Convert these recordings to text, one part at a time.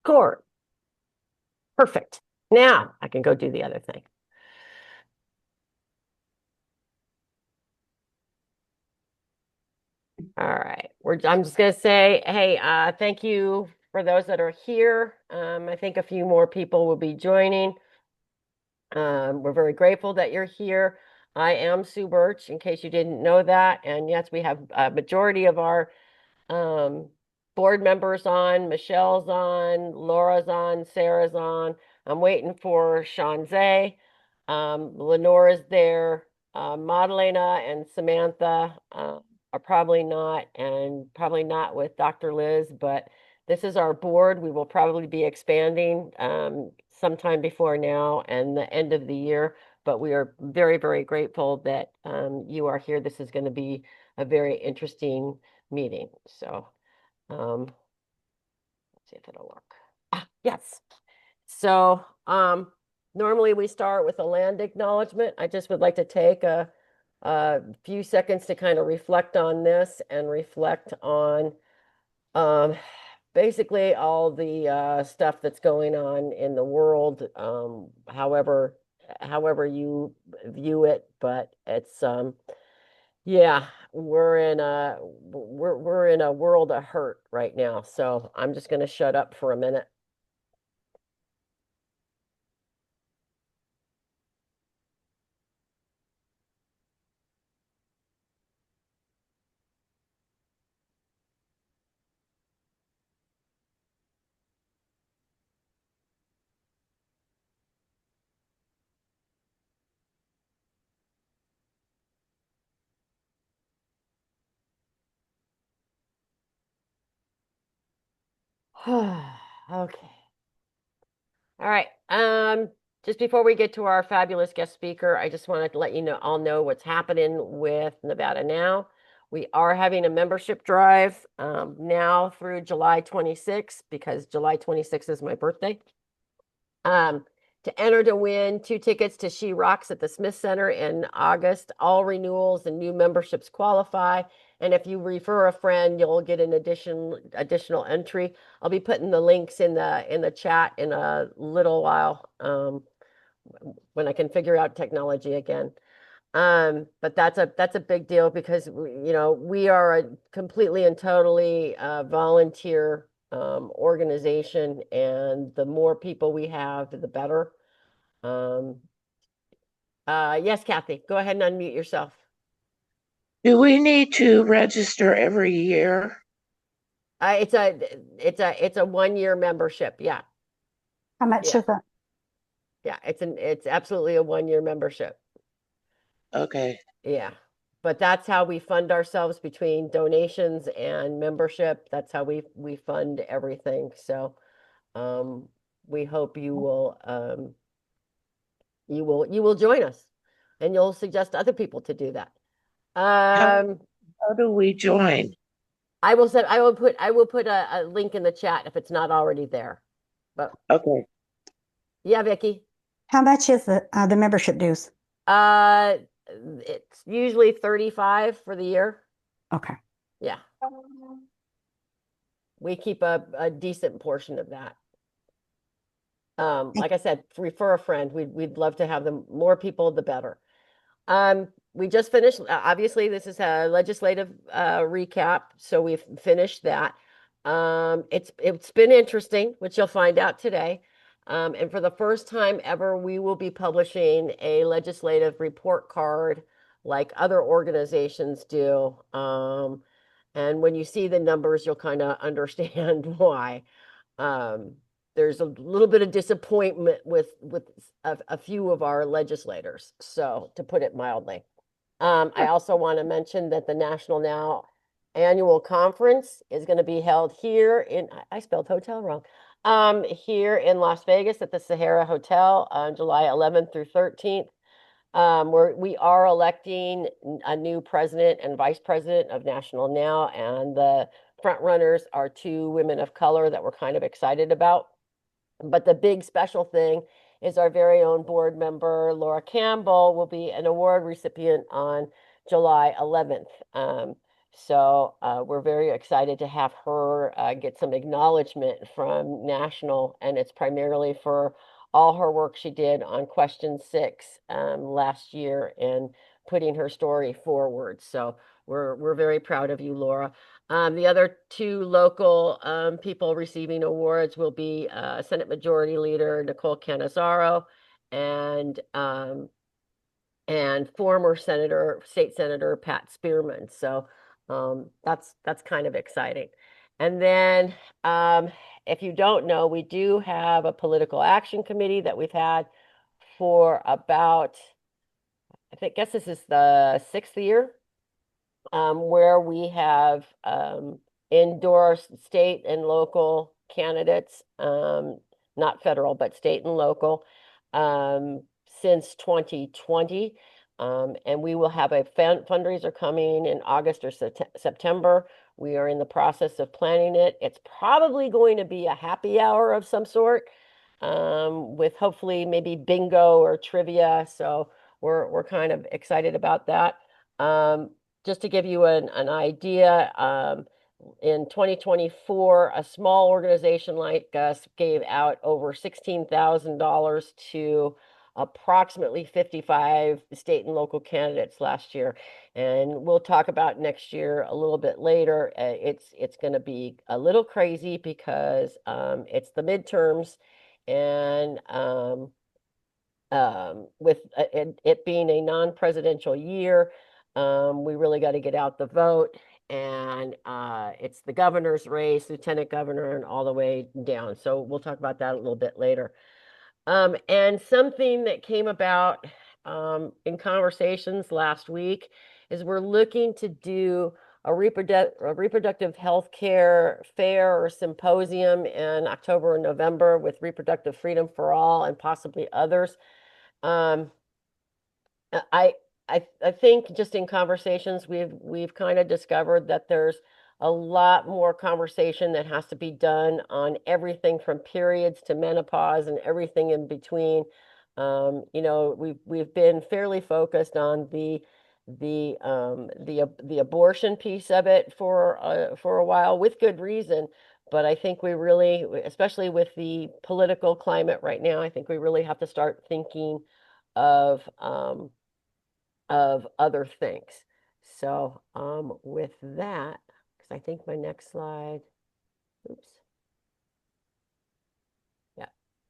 Score. Perfect. Now I can go do the other thing. All right. I'm just going to say, hey, thank you for those that are here. I think a few more people will be joining. We're very grateful that you're here. I am Sue Birch, in case you didn't know that. And yes, we have a majority of our um, board members on. Michelle's on, Laura's on, Sarah's on. I'm waiting for Shanze. Lenore's there. Madalena and Samantha are probably not, and probably not with Dr. Liz, but this is our board. We will probably be expanding sometime before now and the end of the year, but we are very, very grateful that you are here. This is going to be a very interesting meeting. So let's see if it'll work. Yes. So normally we start with a land acknowledgement. I just would like to take a few seconds to kind of reflect on this and reflect on um, basically all the stuff that's going on in the world, however you view it, but it's yeah, we're in a world of hurt right now. So I'm just going to shut up for a minute. Okay. All right. Just before we get to our fabulous guest speaker, I just wanted to let you know all know what's happening with Nevada Now. We are having a membership drive now through July 26th because July 26th is my birthday. To enter to win 2 tickets to She Rocks at the Smith Center in August. All renewals and new memberships qualify. And if you refer a friend, you'll get an additional entry. I'll be putting the links in the chat in a little while when I can figure out technology again. But that's a big deal because we are a completely and totally volunteer organization, and the more people we have, the better. Um, yes, Kathy, go ahead and unmute yourself. Do we need to register every year? It's a 1 year membership. Yeah, How much yeah, is it? yeah. It's absolutely a 1 year membership. Okay. Yeah. But that's how we fund ourselves between donations and membership. That's how we fund everything. So um we hope you will join us, and you'll suggest other people to do that. How, Um how do we join? I will put a link in the chat if it's not already there. But Okay. yeah, Vicky. How much is the membership dues? Uh it's usually 35 for the year. Okay. Yeah. We keep a decent portion of that. Like I said, refer a friend. We'd love to have them more people, the better. We just finished, obviously, this is a legislative recap, so we've finished that. It's been interesting, which you'll find out today. And for the first time ever, we will be publishing a legislative report card like other organizations do. And when you see the numbers, you'll kind of understand why. Um, there's a little bit of disappointment with a few of our legislators, so to put it mildly. I also want to mention that the National Now annual conference is going to be held here in, I spelled hotel wrong, here in Las Vegas at the Sahara Hotel on July 11th through 13th. We are electing a new president and vice president of National Now, and the front runners are two women of color that we're kind of excited about. But the big special thing is our very own board member, Laura Campbell, will be an award recipient on July 11th. So we're very excited to have her get some acknowledgement from national, and it's primarily for all her work she did on question 6 last year and putting her story forward. So we're very proud of you, Laura. The other 2 local people receiving awards will be Senate Majority Leader Nicole Canizaro and former state senator Pat Spearman. So that's kind of exciting. And then if you don't know, we do have a political action committee that we've had for about, guess this is the 6th year, where we have endorsed state and local candidates, not federal, but state and local, since 2020. And we will have a fundraiser coming in August or September. We are in the process of planning it. It's probably going to be a happy hour of some sort, with hopefully maybe bingo or trivia. So we're kind of excited about that. Just to give you an idea, in 2024, a small organization like us gave out over $16,000 to approximately 55 state and local candidates last year. And we'll talk about next year a little bit later. It's going to be a little crazy because it's the midterms, and with it being a non-presidential year, we really got to get out the vote. And it's the governor's race, lieutenant governor, and all the way down. So we'll talk about that a little bit later. And something that came about in conversations last week is we're looking to do a reproductive health care fair or symposium in October and November with Reproductive Freedom for All and possibly others. Um, I I think just in conversations we've kind of discovered that there's a lot more conversation that has to be done on everything from periods to menopause and everything in between. We've been fairly focused on the abortion piece of it for a while with good reason. But I think we really, especially with the political climate right now, I think we really have to start thinking of other things. So with that, because I think my next slide, oops. Yeah,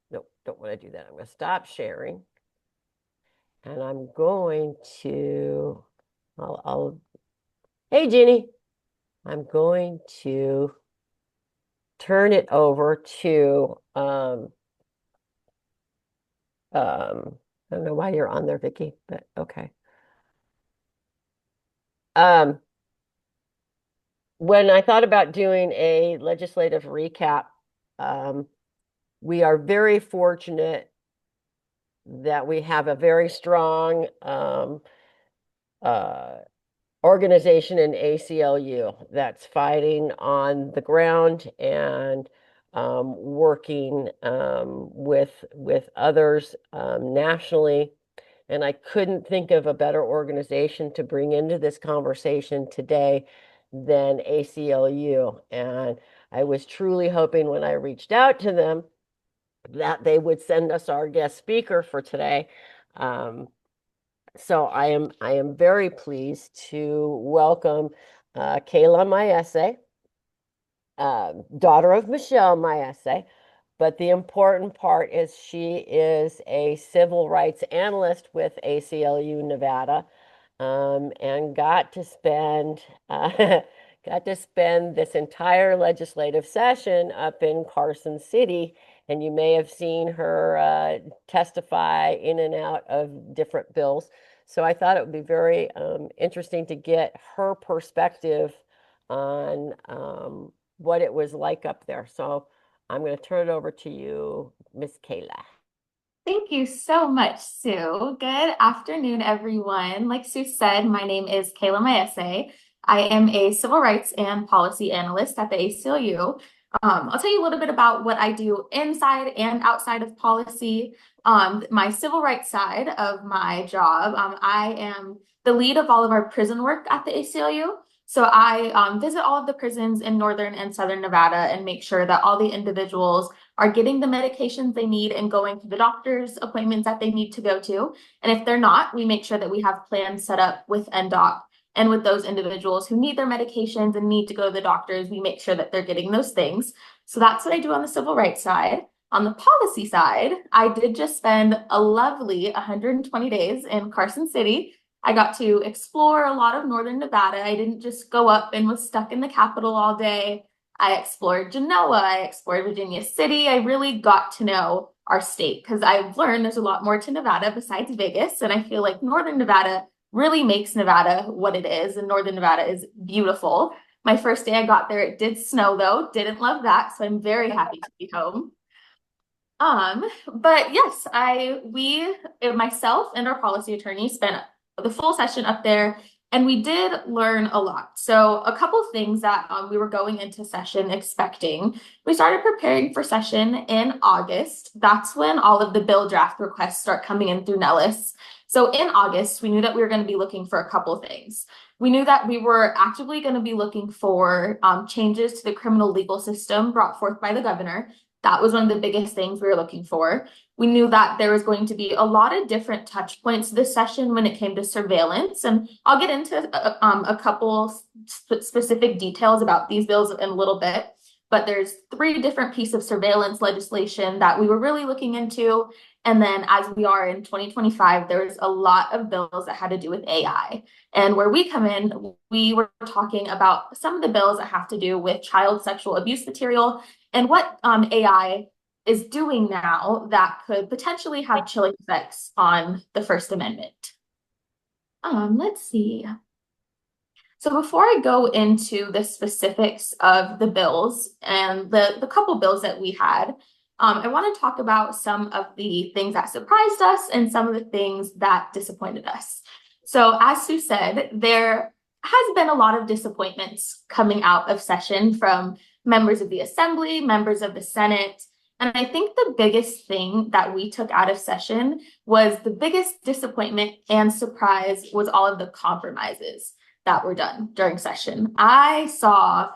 nope, don't want to do that. I'm going to stop sharing. And I'm going to, hey, Jeannie, I'm going to turn it over to, I don't know why you're on there, Vicky, but okay. When I thought about doing a legislative recap, we are very fortunate that we have a very strong organization in ACLU that's fighting on the ground and working with others nationally. And I couldn't think of a better organization to bring into this conversation today than ACLU. And I was truly hoping when I reached out to them that they would send us our guest speaker for today. So I am very pleased to welcome Kaylah Maese, daughter of Michelle Maese. But the important part is she is a civil rights analyst with ACLU Nevada, and got to spend this entire legislative session up in Carson City. And you may have seen her testify in and out of different bills. So I thought it would be very interesting to get her perspective on what it was like up there. So I'm going to turn it over to you, Miss Kaylah. Thank you so much, Sue. Good afternoon, everyone. Like Sue said, my name is Kaylah Maese. I am a civil rights and policy analyst at the ACLU. I'll tell you a little bit about what I do inside and outside of policy. My civil rights side of my job, I am the lead of all of our prison work at the ACLU. So I visit all of the prisons in northern and southern Nevada and make sure that all the individuals are getting the medications they need and going to the doctor's appointments that they need to go to. And if they're not, we make sure that we have plans set up with NDOC and with those individuals who need their medications and need to go to the doctors, we make sure that they're getting those things. So that's what I do on the civil rights side. On the policy side, I did just spend a lovely 120 days in Carson City. I got to explore a lot of northern Nevada. I didn't just go up and was stuck in the capital all day. I explored Genoa, I explored Virginia City. I really got to know our state because I've learned there's a lot more to Nevada besides Vegas. And I feel like northern Nevada really makes Nevada what it is. And northern Nevada is beautiful. My first day I got there, it did snow though. Didn't love that. So I'm very happy to be home. But yes, myself and our policy attorney spent the full session up there, and we did learn a lot. So a couple things that we were going into session expecting. We started preparing for session in August. That's when all of the bill draft requests start coming in through Nellis. So in August, we knew that we were going to be looking for a couple things. We knew that we were actively going to be looking for changes to the criminal legal system brought forth by the governor. That was one of the biggest things we were looking for. We knew that there was going to be a lot of different touch points this session when it came to surveillance. And I'll get into a couple specific details about these bills in a little bit. But there's 3 different pieces of surveillance legislation that we were really looking into. And then as we are in 2025, there's a lot of bills that had to do with AI. And where we come in, we were talking about some of the bills that have to do with child sexual abuse material and what AI is doing now that could potentially have chilling effects on the First Amendment. Let's see. So before I go into the specifics of the bills and the couple bills that we had, I want to talk about some of the things that surprised us and some of the things that disappointed us. So as Sue said, there has been a lot of disappointments coming out of session from members of the Assembly, members of the Senate. And I think the biggest thing that we took out of session was the biggest disappointment and surprise was all of the compromises that were done during session. I saw,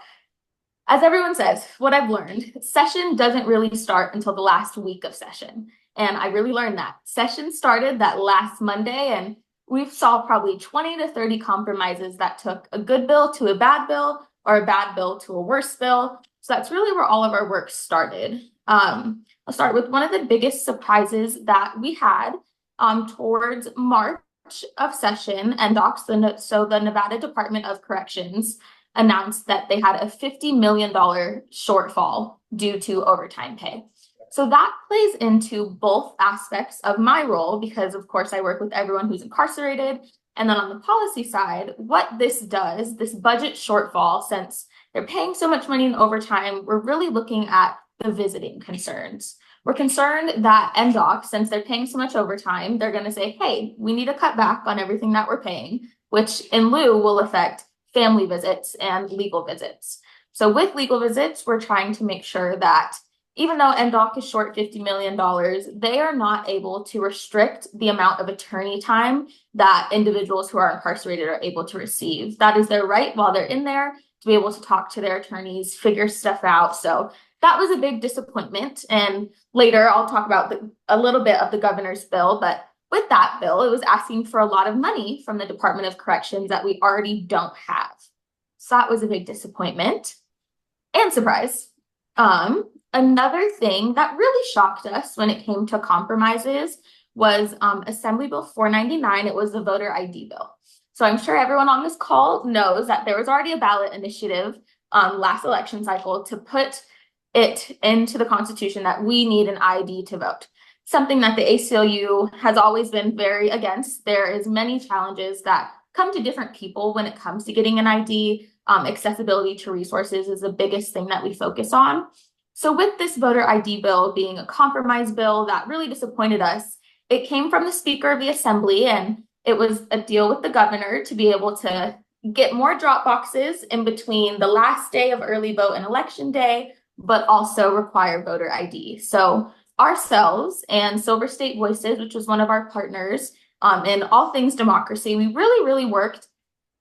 as everyone says, what I've learned, session doesn't really start until the last week of session. And I really learned that. Session started that last Monday, and we saw probably 20 to 30 compromises that took a good bill to a bad bill or a bad bill to a worse bill. So that's really where all of our work started. I'll start with one of the biggest surprises that we had towards March of session, and so the Nevada Department of Corrections announced that they had a $50 million shortfall due to overtime pay. So that plays into both aspects of my role because, of course, I work with everyone who's incarcerated. And then on the policy side, what this does, this budget shortfall, since they're paying so much money in overtime, we're really looking at the visiting concerns. We're concerned that NDOC, since they're paying so much overtime, they're going to say, hey, we need to cut back on everything that we're paying, which in lieu will affect family visits and legal visits. So with legal visits, we're trying to make sure that even though NDOC is short $50 million, they are not able to restrict the amount of attorney time that individuals who are incarcerated are able to receive. That is their right while they're in there to be able to talk to their attorneys, figure stuff out. So that was a big disappointment. And later I'll talk about a little bit of the governor's bill, but with that bill, it was asking for a lot of money from the Department of Corrections that we already don't have. So that was a big disappointment and surprise. Another thing that really shocked us when it came to compromises was Assembly Bill 499. It was the voter ID bill. So I'm sure everyone on this call knows that there was already a ballot initiative last election cycle to put it into the Constitution that we need an ID to vote. Something that the ACLU has always been very against. There is many challenges that come to different people when it comes to getting an ID. Accessibility to resources is the biggest thing that we focus on. So with this voter ID bill being a compromise bill that really disappointed us, it came from the Speaker of the Assembly, and it was a deal with the governor to be able to get more drop boxes in between the last day of early vote and election day, but also require voter ID. So ourselves and Silver State Voices, which was one of our partners in all things democracy, we really worked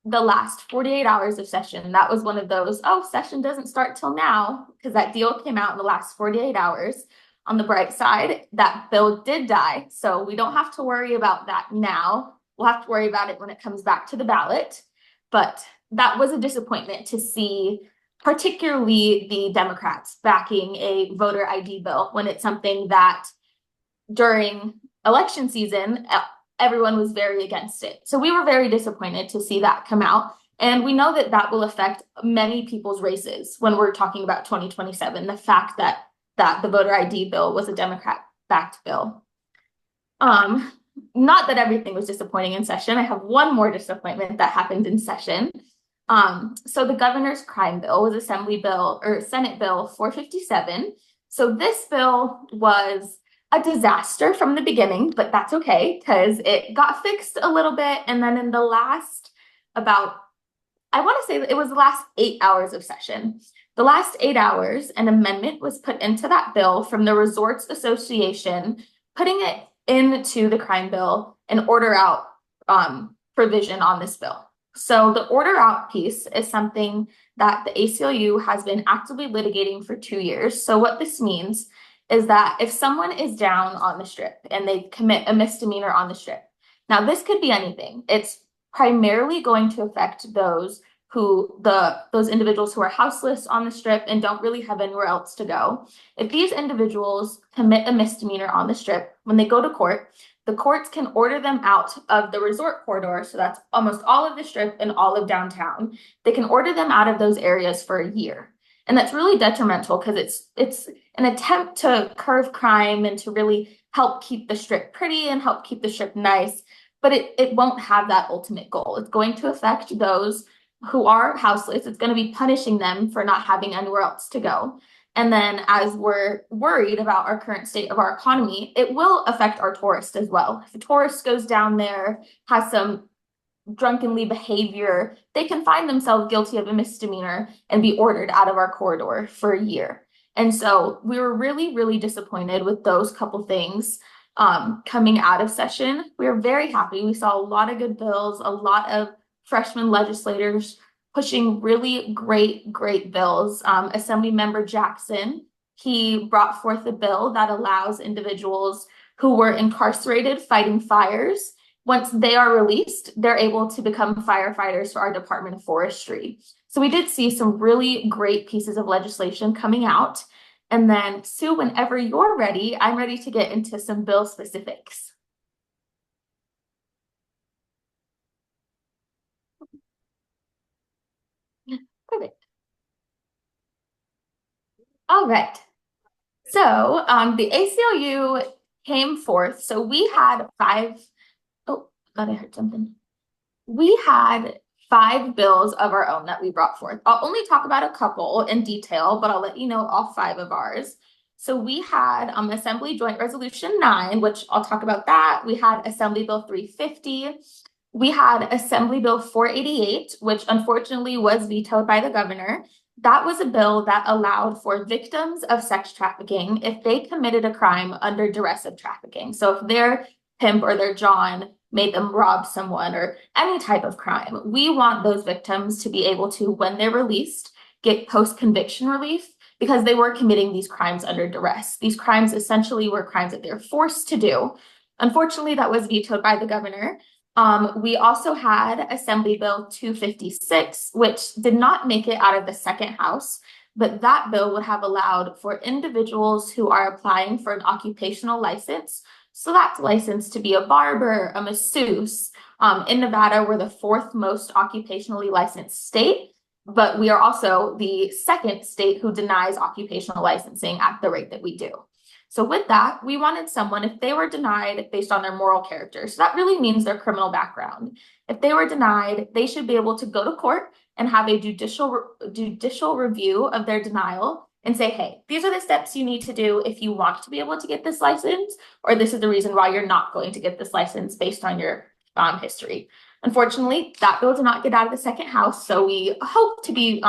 the last 48 hours of session, that was one of those, oh, session doesn't start till now, because that deal came out in the last 48 hours. On the bright side, that bill did die, so we don't have to worry about that now. We'll have to worry about it when it comes back to the ballot. But that was a disappointment to see, particularly the Democrats backing a voter ID bill when it's something that during election season, everyone was very against it. So we were very disappointed to see that come out. And we know that that will affect many people's races when we're talking about 2027, the fact that the voter ID bill was a Democrat-backed bill. Not that everything was disappointing in session. I have one more disappointment that happened in session. So the governor's crime bill was Senate Bill 457. So this bill was a disaster from the beginning, but that's okay because it got fixed a little bit. And then in the last I want to say that it was the last 8 hours of session. The last 8 hours, an amendment was put into that bill from the Resorts Association, putting it into the crime bill and order out provision on this bill. So the order out piece is something that the ACLU has been actively litigating for 2 years. So what this means is that if someone is down on the strip and they commit a misdemeanor on the strip, now this could be anything. It's primarily going to affect those individuals who are houseless on the strip and don't really have anywhere else to go. If these individuals commit a misdemeanor on the strip, when they go to court, the courts can order them out of the resort corridor. So that's almost all of the strip and all of downtown. They can order them out of those areas for a year. And that's really detrimental because it's an attempt to curb crime and to really help keep the strip pretty and help keep the strip nice. But it won't have that ultimate goal. It's going to affect those who are houseless. It's going to be punishing them for not having anywhere else to go. And then as we're worried about our current state of our economy, it will affect our tourist as well. If a tourist goes down there, has some drunkenly behavior, they can find themselves guilty of a misdemeanor and be ordered out of our corridor for a year. And so we were really, really disappointed with those couple things coming out of session. We were very happy. We saw a lot of good bills, a lot of freshman legislators pushing really great bills. Assembly Member Jackson, he brought forth a bill that allows individuals who were incarcerated fighting fires. Once they are released, they're able to become firefighters for our Department of Forestry. So we did see some really great pieces of legislation coming out. And then, Sue, whenever you're ready, I'm ready to get into some bill specifics. Perfect. All right. So the ACLU came forth. So we had oh, I thought I heard something. We had 5 bills of our own that we brought forth. I'll only talk about a couple in detail, but I'll let you know all 5 of ours. So we had Assembly Joint Resolution 9, which I'll talk about that. We had Assembly Bill 350. We had Assembly Bill 488, which unfortunately was vetoed by the governor. That was a bill that allowed for victims of sex trafficking if they committed a crime under duress of trafficking. So if their pimp or their John made them rob someone or any type of crime, we want those victims to be able to, when they're released, get post-conviction relief because they were committing these crimes under duress. These crimes essentially were crimes that they're forced to do. Unfortunately, that was vetoed by the governor. We also had Assembly Bill 256, which did not make it out of the second house, but that bill would have allowed for individuals who are applying for an occupational license. So that's licensed to be a barber, a masseuse. In Nevada, we're the 4th most occupationally licensed state, but we are also the 2nd state who denies occupational licensing at the rate that we do. So with that, we wanted someone, if they were denied based on their moral character, so that really means their criminal background. If they were denied, they should be able to go to court and have a judicial review of their denial and say, hey, these are the steps you need to do if you want to be able to get this license, or this is the reason why you're not going to get this license based on your history. Unfortunately, that bill did not get out of the second house, so we hope to bring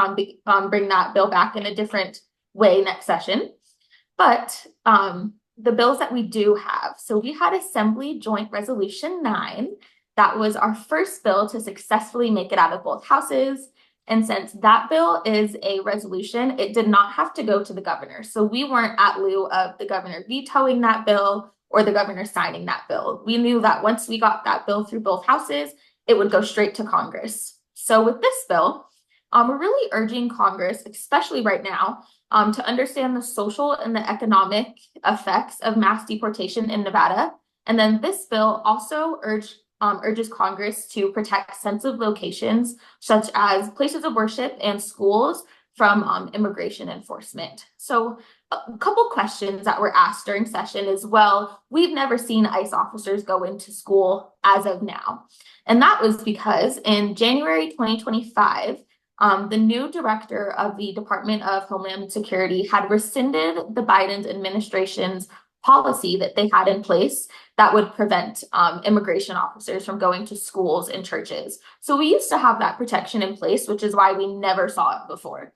that bill back in a different way next session. But the bills that we do have, so we had Assembly Joint Resolution 9. That was our first bill to successfully make it out of both houses. And since that bill is a resolution, it did not have to go to the governor. So we weren't at lieu of the governor vetoing that bill or the governor signing that bill. We knew that once we got that bill through both houses, it would go straight to Congress. So with this bill, we're really urging Congress, especially right now, to understand the social and the economic effects of mass deportation in Nevada. And then this bill also urges Congress to protect sensitive locations, such as places of worship and schools, from immigration enforcement. So a couple questions that were asked during session is, well, we've never seen ICE officers go into school as of now. And that was because in January 2025, the new director of the Department of Homeland Security had rescinded the Biden administration's policy that they had in place that would prevent immigration officers from going to schools and churches. So we used to have that protection in place, which is why we never saw it before.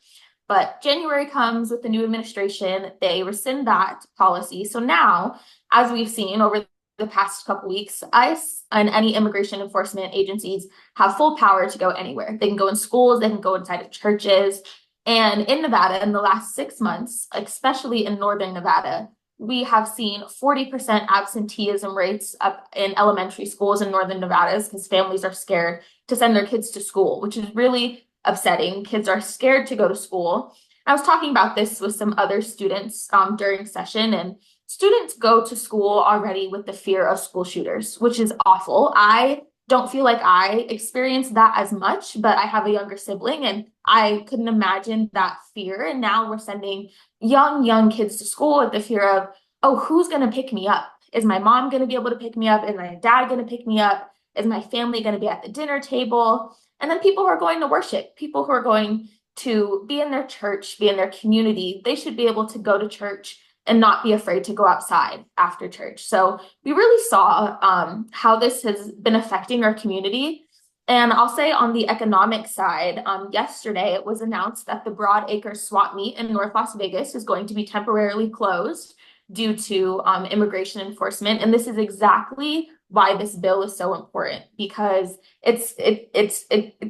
But January comes with the new administration, they rescind that policy. So now, as we've seen over the past couple weeks, ICE and any immigration enforcement agencies have full power to go anywhere. They can go in schools, they can go inside of churches. And in Nevada, in the last 6 months, especially in northern Nevada, we have seen 40% absenteeism rates up in elementary schools in northern Nevada because families are scared to send their kids to school, which is really upsetting. Kids are scared to go to school. I was talking about this with some other students during session, and students go to school already with the fear of school shooters, which is awful. I don't feel like I experienced that as much, but I have a younger sibling and I couldn't imagine that fear. And now we're sending young kids to school with the fear of, oh, who's going to pick me up? Is my mom going to be able to pick me up? Is my dad going to pick me up? Is my family going to be at the dinner table? And then people who are going to worship, people who are going to be in their church, be in their community, they should be able to go to church and not be afraid to go outside after church. So we really saw how this has been affecting our community. And I'll say on the economic side, yesterday it was announced that the Broad Acre Swap Meet in North Las Vegas is going to be temporarily closed due to immigration enforcement. And this is exactly why this bill is so important, because it's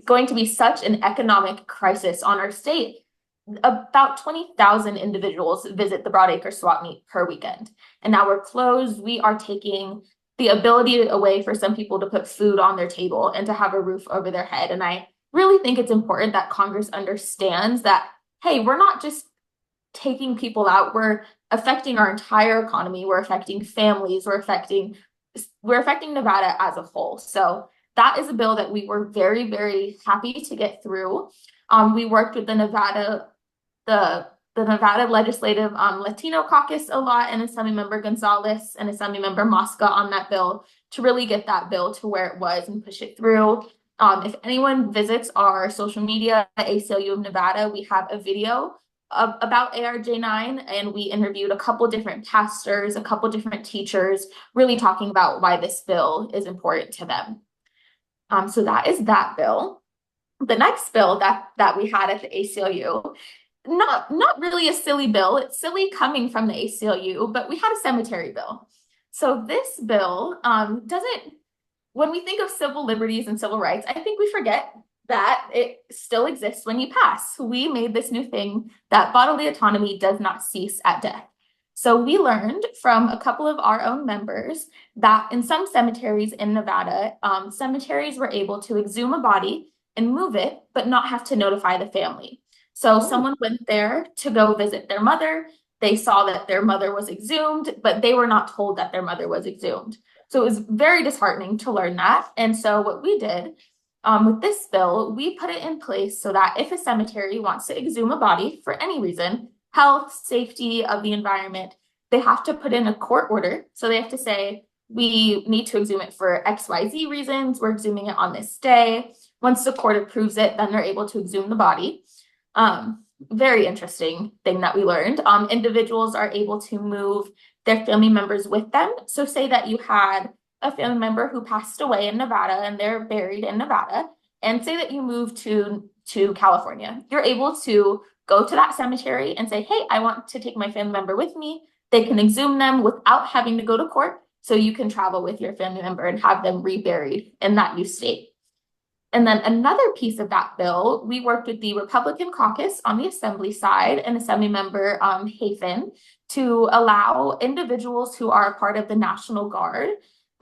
going to be such an economic crisis on our state. About 20,000 individuals visit the Broad Acre Swap Meet per weekend. And now we're closed. We are taking the ability away for some people to put food on their table and to have a roof over their head. And I really think it's important that Congress understands that, hey, we're not just taking people out, we're affecting our entire economy, we're affecting families, we're affecting Nevada as a whole. So that is a bill that we were very, very happy to get through. We worked with the Nevada Legislative Latino Caucus a lot, and Assemblymember Gonzalez and Assemblymember Mosca on that bill to really get that bill to where it was and push it through. If anyone visits our social media at ACLU of Nevada, we have a video about ARJ9, and we interviewed a couple different pastors, a couple different teachers, really talking about why this bill is important to them. So that is that bill. The next bill that we had at the ACLU, not really a silly bill. It's silly coming from the ACLU, but we had a cemetery bill. So this bill when we think of civil liberties and civil rights, I think we forget that it still exists when you pass. We made this new thing that bodily autonomy does not cease at death. So we learned from a couple of our own members that in some cemeteries in Nevada, cemeteries were able to exhume a body and move it, but not have to notify the family. So someone went there to go visit their mother. They saw that their mother was exhumed, but they were not told that their mother was exhumed. So it was very disheartening to learn that. And so what we did with this bill, we put it in place so that if a cemetery wants to exhume a body for any reason, health, safety of the environment, they have to put in a court order. So they have to say, we need to exhume it for XYZ reasons. We're exhuming it on this day. Once the court approves it, then they're able to exhume the body. Very interesting thing that we learned. Individuals are able to move their family members with them. So say that you had a family member who passed away in Nevada and they're buried in Nevada, and say that you move to California. You're able to go to that cemetery and say, hey, I want to take my family member with me. They can exhume them without having to go to court. so you can travel with your family member and have them reburied in that new state. And then another piece of that bill, we worked with the Republican caucus on the Assembly side and Assemblymember Hafen to allow individuals who are a part of the National Guard.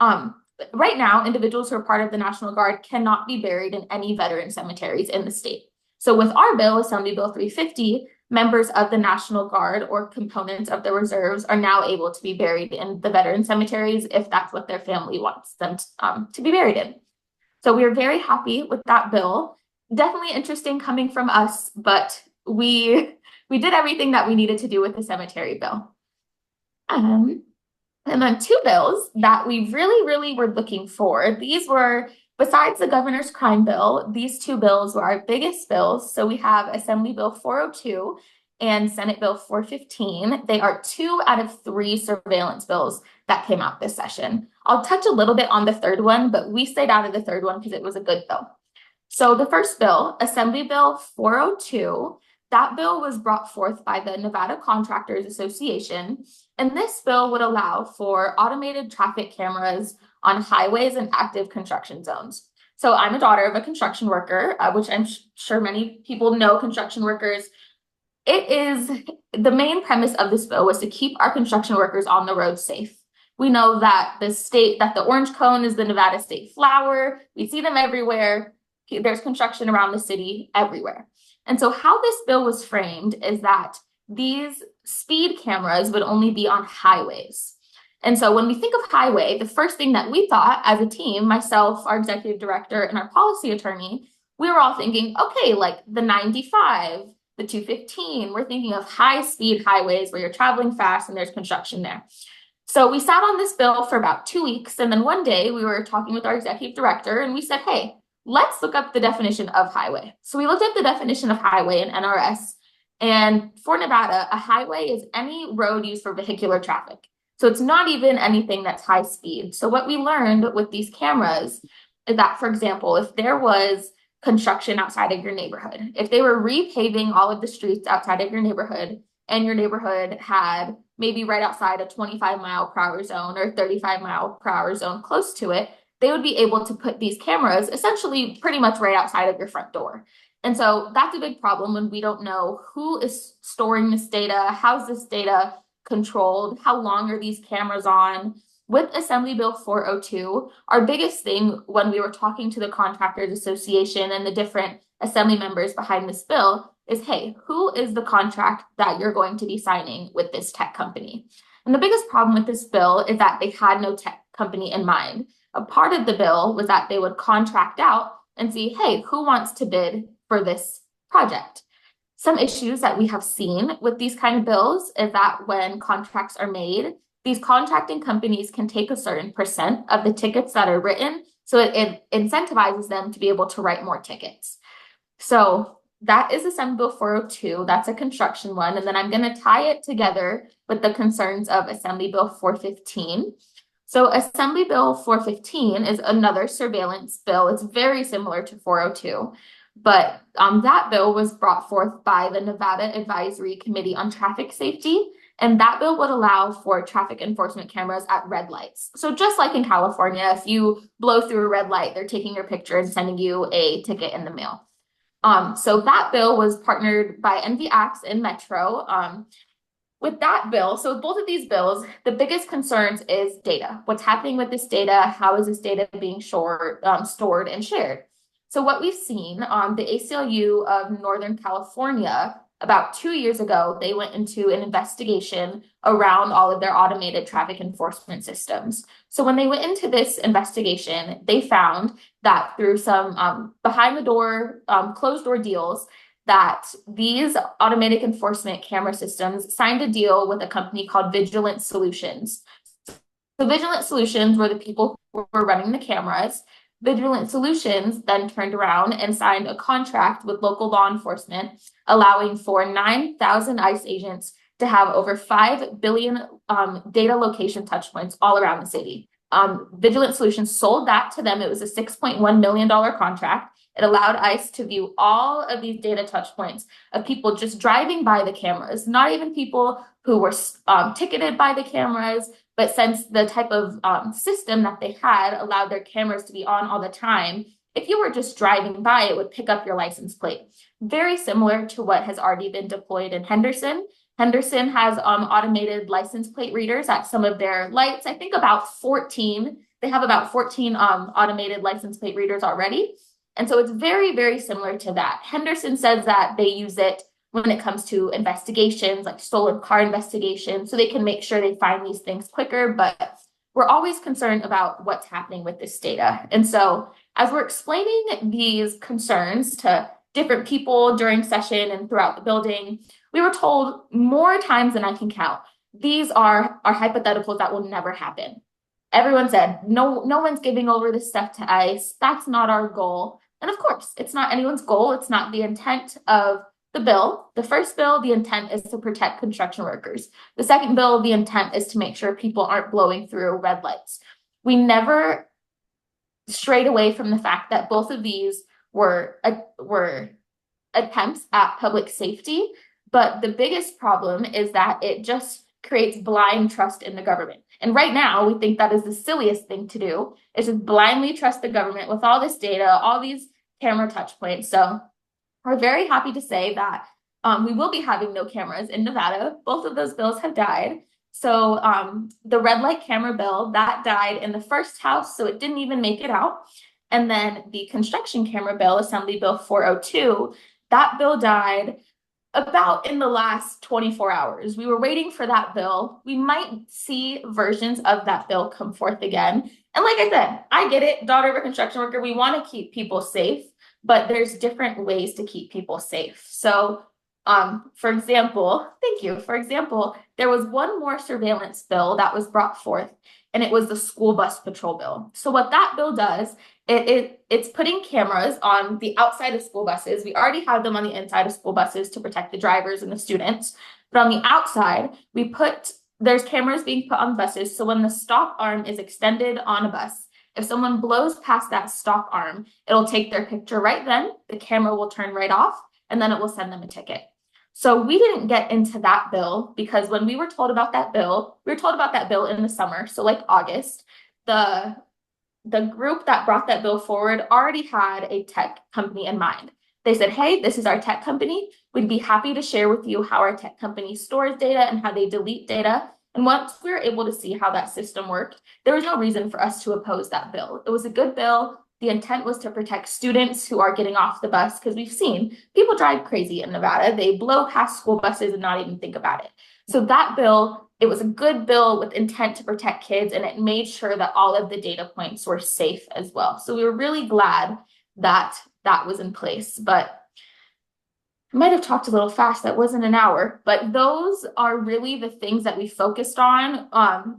Right now, individuals who are part of the National Guard cannot be buried in any veteran cemeteries in the state. So with our bill, Assembly Bill 350, members of the National Guard or components of the reserves are now able to be buried in the veteran cemeteries if that's what their family wants them to be buried in. So we are very happy with that bill. Definitely interesting coming from us, but we did everything that we needed to do with the cemetery bill. And then two bills that we really were looking for. These were, besides the governor's crime bill, these two bills were our biggest bills. So we have Assembly Bill 402 and Senate Bill 415. They are 2 out of 3 surveillance bills that came out this session. I'll touch a little bit on the third one, but we stayed out of the third one because it was a good bill. So the first bill, Assembly Bill 402, that bill was brought forth by the Nevada Contractors Association. And this bill would allow for automated traffic cameras on highways and active construction zones. So I'm a daughter of a construction worker, which I'm sure many people know construction workers. It is the main premise of this bill was to keep our construction workers on the road safe. We know that the orange cone is the Nevada state flower. We see them everywhere. There's construction around the city everywhere. And so how this bill was framed is that these speed cameras would only be on highways. And so when we think of highway, the first thing that we thought as a team, myself, our executive director, and our policy attorney, we were all thinking, okay, like the 95, the 215, we're thinking of high-speed highways where you're traveling fast and there's construction there. So we sat on this bill for about 2 weeks, and then one day we were talking with our executive director, and we said, hey, let's look up the definition of highway. So we looked up the definition of highway in NRS, and for Nevada, a highway is any road used for vehicular traffic. So it's not even anything that's high speed. So what we learned with these cameras is that, for example, if there was construction outside of your neighborhood, if they were repaving all of the streets outside of your neighborhood, and your neighborhood had maybe right outside a 25-mile-per-hour zone or 35-mile-per-hour zone close to it, they would be able to put these cameras essentially pretty much right outside of your front door. And so that's a big problem when we don't know who is storing this data, how's this data controlled, how long are these cameras on. With Assembly Bill 402, our biggest thing when we were talking to the Contractors Association and the different assembly members behind this bill is, hey, who is the contract that you're going to be signing with this tech company? And the biggest problem with this bill is that they had no tech company in mind. A part of the bill was that they would contract out and see, hey, who wants to bid for this project? Some issues that we have seen with these kind of bills is that when contracts are made, these contracting companies can take a certain % of the tickets that are written, so it incentivizes them to be able to write more tickets. So that is Assembly Bill 402. That's a construction one. And then I'm going to tie it together with the concerns of Assembly Bill 415. So Assembly Bill 415 is another surveillance bill. It's very similar to 402. But that bill was brought forth by the Nevada Advisory Committee on Traffic Safety. And that bill would allow for traffic enforcement cameras at red lights. So just like in California, if you blow through a red light, they're taking your picture and sending you a ticket in the mail. So that bill was partnered by NVAX and Metro. With that bill, so both of these bills, the biggest concerns is data. What's happening with this data? How is this data being stored and shared? So what we've seen, the ACLU of Northern California, about 2 years ago, they went into an investigation around all of their automated traffic enforcement systems. So when they went into this investigation, they found that through some behind the door, closed door deals, that these automatic enforcement camera systems signed a deal with a company called Vigilant Solutions. So Vigilant Solutions were the people who were running the cameras. Vigilant Solutions then turned around and signed a contract with local law enforcement, allowing for 9,000 ICE agents to have over 5 billion data location touchpoints all around the city. Vigilant Solutions sold that to them. It was a $6.1 million contract. It allowed ICE to view all of these data touchpoints of people just driving by the cameras, not even people who were ticketed by the cameras. But since the type of system that they had allowed their cameras to be on all the time, if you were just driving by, it would pick up your license plate. Very similar to what has already been deployed in Henderson. Henderson has automated license plate readers at some of their lights. I think about 14. They have about 14 automated license plate readers already. And so it's very, very similar to that. Henderson says that they use it when it comes to investigations, like stolen car investigations, so they can make sure they find these things quicker. But we're always concerned about what's happening with this data. And so as we're explaining these concerns to different people during session and throughout the building, we were told more times than I can count, these are hypotheticals that will never happen. Everyone said, no one's giving over this stuff to ICE. That's not our goal. And of course, it's not anyone's goal. It's not the intent of the bill. The first bill, the intent is to protect construction workers. The second bill, the intent is to make sure people aren't blowing through red lights. We never strayed away from the fact that both of these were attempts at public safety. But the biggest problem is that it just creates blind trust in the government. And right now, we think that is the silliest thing to do, is just blindly trust the government with all this data, all these camera touch points. So we're very happy to say that we will be having no cameras in Nevada. Both of those bills have died. So the red light camera bill, that died in the first house, so it didn't even make it out. And then the construction camera bill, Assembly Bill 402, that bill died about in the last 24 hours. We were waiting for that bill. We might see versions of that bill come forth again. And like I said, I get it, daughter of a construction worker, we want to keep people safe, but there's different ways to keep people safe. So for example, there was one more surveillance bill that was brought forth, and it was the school bus patrol bill. So what that bill does, it's putting cameras on the outside of school buses. We already have them on the inside of school buses to protect the drivers and the students. But on the outside, there's cameras being put on buses. So when the stop arm is extended on a bus, if someone blows past that stop arm, it'll take their picture right then. The camera will turn right off, and then it will send them a ticket. So we didn't get into that bill because when we were told about that bill, we were told about that bill in the summer. So like August, the group that brought that bill forward already had a tech company in mind. They said, hey, this is our tech company. We'd be happy to share with you how our tech company stores data and how they delete data. And once we were able to see how that system worked, there was no reason for us to oppose that bill. It was a good bill. The intent was to protect students who are getting off the bus, because we've seen people drive crazy in Nevada. They blow past school buses and not even think about it. So that bill, it was a good bill with intent to protect kids, and it made sure that all of the data points were safe as well. So we were really glad that that was in place. But I might have talked a little fast. That wasn't an hour, but those are really the things that we focused on.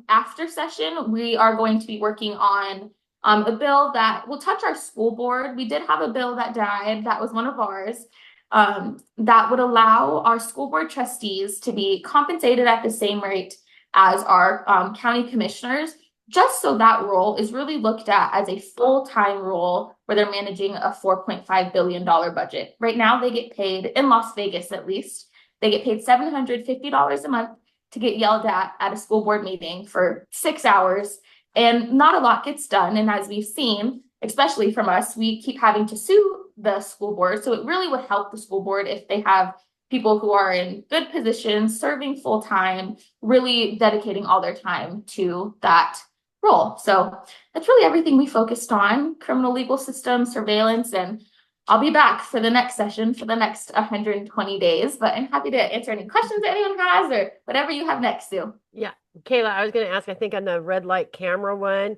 After session, we are going to be working on a bill that will touch our school board. We did have a bill that died. That was one of ours. That would allow our school board trustees to be compensated at the same rate as our county commissioners, just so that role is really looked at as a full-time role where they're managing a $4.5 billion budget. Right now, they get paid, in Las Vegas at least, they get paid $750 a month to get yelled at a school board meeting for 6 hours, and not a lot gets done. And as we've seen, especially from us, we keep having to sue the school board. So it really would help the school board if they have people who are in good positions, serving full time, really dedicating all their time to that role. So that's really everything we focused on: criminal legal system, surveillance, and I'll be back for the next session for the next 120 days, but I'm happy to answer any questions that anyone has or whatever you have next, Sue. Yeah, Kayla, I was going to ask, I think on the red light camera one,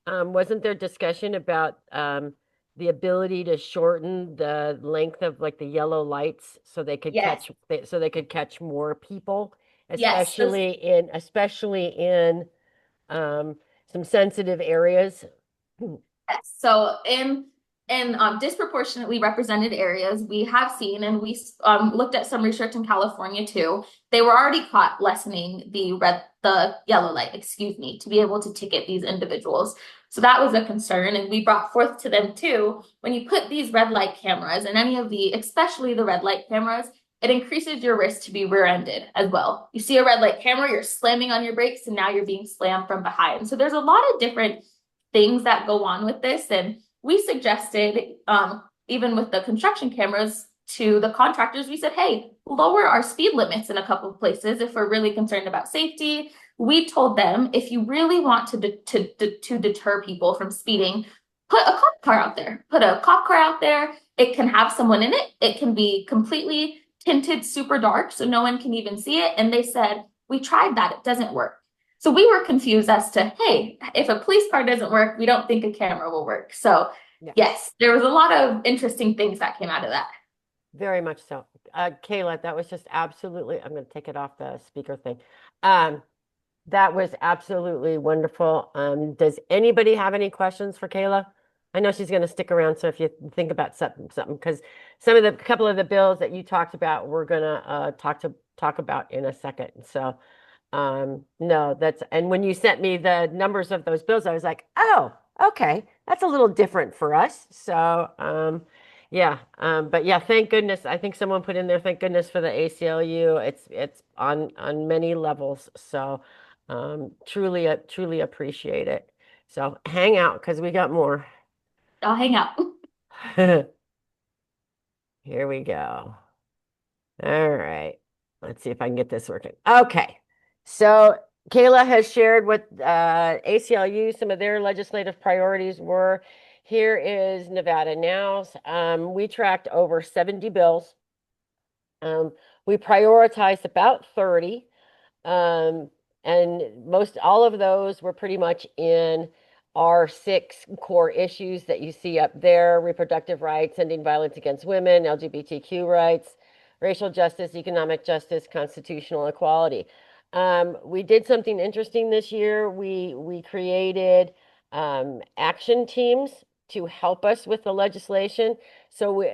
wasn't there discussion about the ability to shorten the length of like the yellow lights so they could Yes. catch more people, Yes. especially in some sensitive areas? Yes. So in disproportionately represented areas, we have seen, and we looked at some research in California too, they were already caught lessening the yellow light, to be able to ticket these individuals. So that was a concern, and we brought forth to them too, when you put these red light cameras and any of especially the red light cameras, it increases your risk to be rear-ended as well. You see a red light camera, you're slamming on your brakes, and now you're being slammed from behind. So there's a lot of different things that go on with this. And we suggested, even with the construction cameras, to the contractors, we said, hey, lower our speed limits in a couple of places if we're really concerned about safety. We told them, if you really want to deter people from speeding, put a cop car out there. Put a cop car out there. It can have someone in it. It can be completely tinted super dark so no one can even see it. And they said, we tried that. It doesn't work. So we were confused as to, hey, if a police car doesn't work, we don't think a camera will work. So yes, there was a lot of interesting things that came out of that. Very much so. Kayla, that was just absolutely, I'm going to take it off the speaker thing. That was absolutely wonderful. Does anybody have any questions for Kayla? I know she's going to stick around, so if you think about something, because couple of the bills that you talked about, we're going to talk about in a second. So, no, and when you sent me the numbers of those bills, I was like, oh, okay, that's a little different for us. So, yeah, but yeah, thank goodness. I think someone put in there, thank goodness for the ACLU. It's on many levels. So, truly appreciate it. So hang out because we got more. I'll hang out. Here we go. All right. Let's see if I can get this working. Okay. So Kayla has shared with ACLU some of their legislative priorities were. Here is Nevada Now's. We tracked over 70 bills. We prioritized about 30. And all of those were pretty much in our 6 core issues that you see up there: reproductive rights, ending violence against women, LGBTQ rights, racial justice, economic justice, constitutional equality. We did something interesting this year. We created action teams to help us with the legislation. So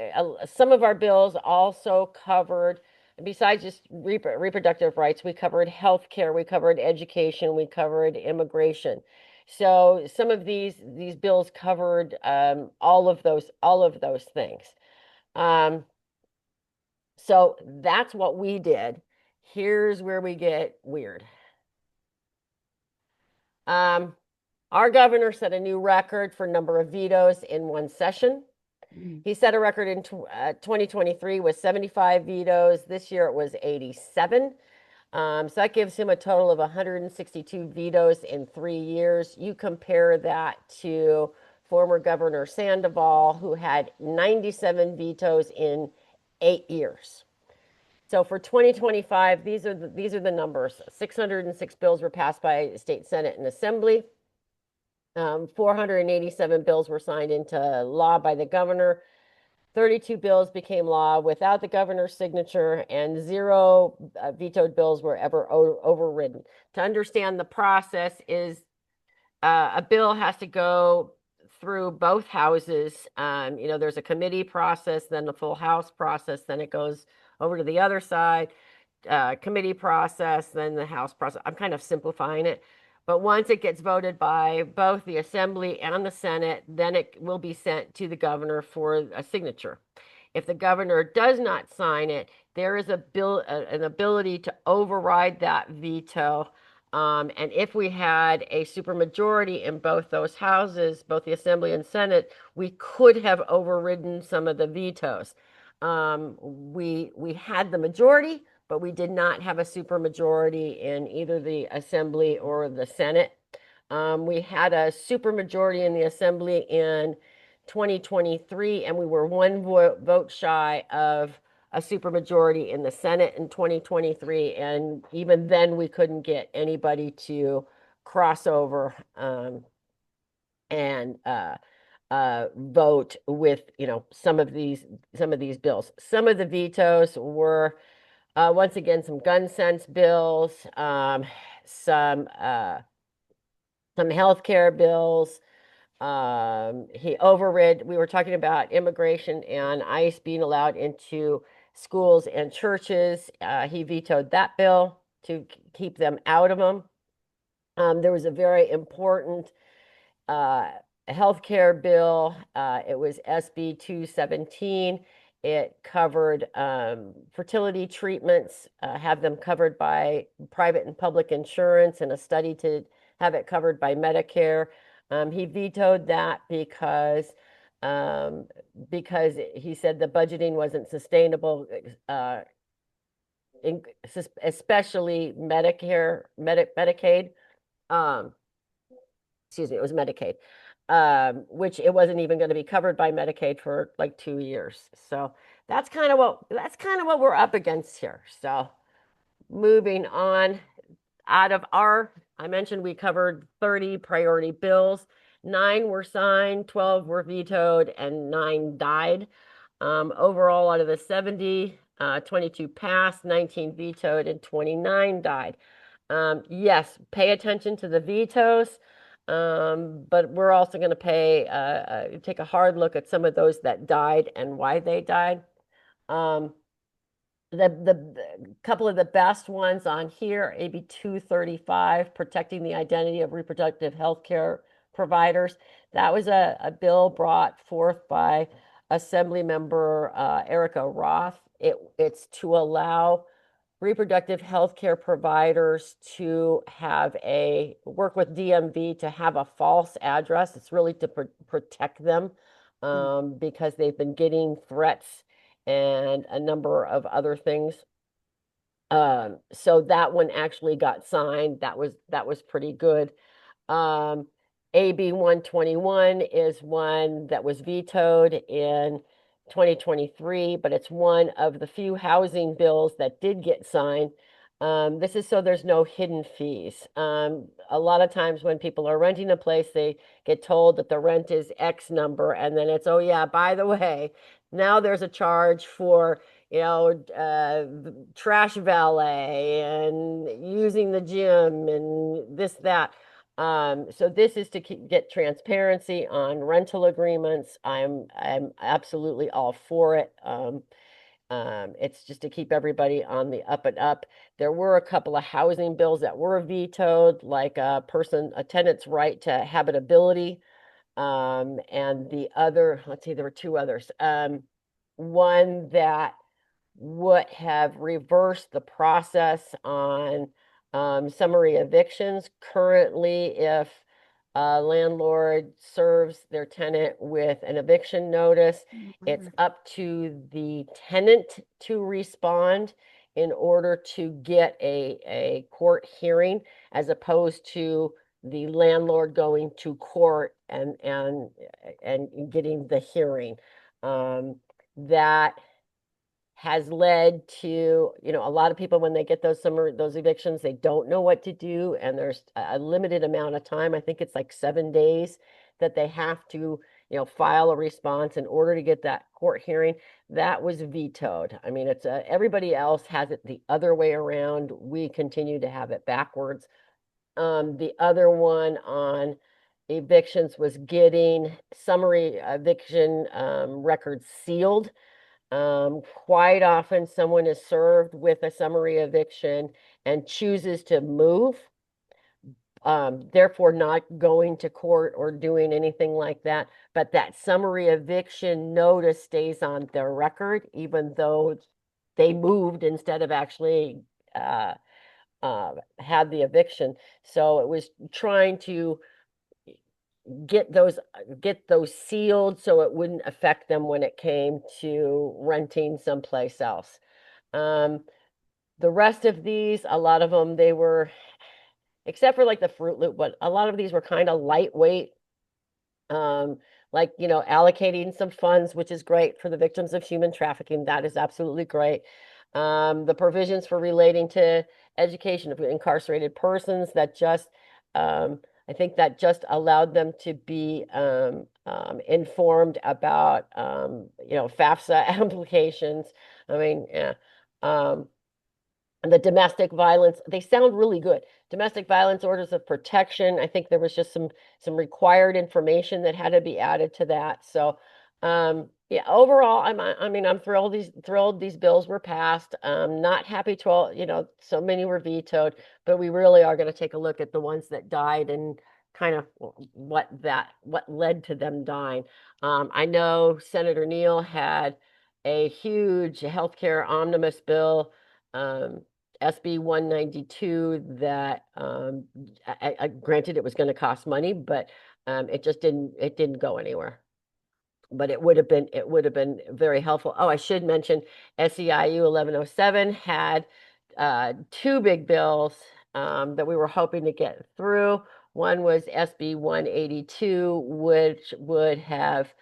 some of our bills also covered, besides just reproductive rights, we covered healthcare, we covered education, we covered immigration. So some of these bills covered all of those things. So that's what we did. Here's where we get weird. Our governor set a new record for number of vetoes in one session. He set a record in 2023 with 75 vetoes. This year it was 87. So that gives him a total of 162 vetoes in 3 years. You compare that to former Governor Sandoval, who had 97 vetoes in 8 years. So for 2025, these are the numbers. 606 bills were passed by state Senate and Assembly. 487 bills were signed into law by the governor. 32 bills became law without the governor's signature, and 0 vetoed bills were ever overridden. To understand the process is a bill has to go through both houses. There's a committee process, then the full House process, then it goes over to the other side, committee process, then the House process. I'm kind of simplifying it. But once it gets voted by both the Assembly and the Senate, then it will be sent to the governor for a signature. If the governor does not sign it, there is an ability to override that veto. And if we had a supermajority in both those houses, both the Assembly and Senate, we could have overridden some of the vetoes. We had the majority, but we did not have a supermajority in either the Assembly or the Senate. We had a supermajority in the Assembly in 2023, and we were one vote shy of a supermajority in the Senate in 2023. And even then, we couldn't get anybody to cross over and vote with some of these bills. Some of the vetoes were once again some gun sense bills, some healthcare bills. He overrid. We were talking about immigration and ICE being allowed into schools and churches. He vetoed that bill to keep them out of them. There was a very important healthcare bill. It was SB 217, It covered fertility treatments, have them covered by private and public insurance, and a study to have it covered by Medicare. He vetoed that um, because he said the budgeting wasn't sustainable, uh, especially Medicaid. Um, excuse me, it was Medicaid, which it wasn't even going to be covered by Medicaid for like 2 years. So that's kind of what we're up against here. So moving on, out of our, I mentioned we covered 30 priority bills. 9 were signed, 12 were vetoed, and 9 died. Overall, out of the 70, 22 passed, 19 vetoed, and 29 died. Yes, pay attention to the vetoes, but we're also going to take a hard look at some of those that died and why they died. Um, the couple of the best ones on here, AB 235, protecting the identity of reproductive health care providers. That was a bill brought forth by Assembly Member Erica Roth. It's to allow reproductive health care providers to work with DMV to have a false address. It's really to protect them because they've been getting threats and a number of other things. So that one actually got signed. That was pretty good. Um, AB 121 is one that was vetoed in 2023, but it's one of the few housing bills that did get signed. This is so there's no hidden fees. A lot of times when people are renting a place, they get told that the rent is X number, and then it's, oh yeah, by the way, now there's a charge for, trash valet and using the gym and this, that. So this is to get transparency on rental agreements. I'm absolutely all for it. It's just to keep everybody on the up and up. There were a couple of housing bills that were vetoed, like a tenant's right to habitability. And the other, let's see, there were 2 others. One that would have reversed the process on summary evictions. Currently, if a landlord serves their tenant with an eviction notice, it's up to the tenant to respond in order to get a court hearing, as opposed to the landlord going to court and getting the hearing. That has led to, a lot of people, when they get those evictions, they don't know what to do, and there's a limited amount of time. I think it's like 7 days that they have to, file a response in order to get that court hearing. That was vetoed. I mean, it's everybody else has it the other way around. We continue to have it backwards. The other one on evictions was getting summary eviction records sealed. Quite often someone is served with a summary eviction and chooses to move, therefore not going to court or doing anything like that. But that summary eviction notice stays on their record, even though they moved instead of actually had the eviction. So it was trying to get those sealed so it wouldn't affect them when it came to renting someplace else. The rest of these, a lot of them, they were, except for like the Fruit Loop, but a lot of these were kind of lightweight. Like, allocating some funds, which is great for the victims of human trafficking. That is absolutely great. The provisions for relating to education of incarcerated persons, that just, I think that just allowed them to be informed about, FAFSA applications. I mean, yeah. And the domestic violence, they sound really good. Domestic violence orders of protection. I think there was just some required information that had to be added to that. So, yeah, overall, I'm thrilled these bills were passed. Not happy so many were vetoed, but we really are going to take a look at the ones that died and kind of what led to them dying. I know Senator Neal had a huge healthcare omnibus bill, SB 192, that granted it was going to cost money, but it just didn't go anywhere. But it would have been very helpful. Oh, I should mention SEIU 1107 had two big bills that we were hoping to get through. One was SB 182, which would have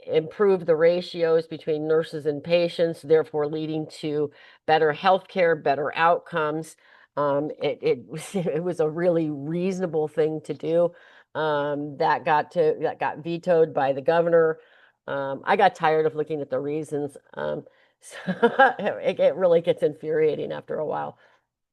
improved the ratios between nurses and patients, therefore leading to better healthcare, better outcomes. It was a really reasonable thing to do. That got vetoed by the governor. I got tired of looking at the reasons. So it really gets infuriating after a while.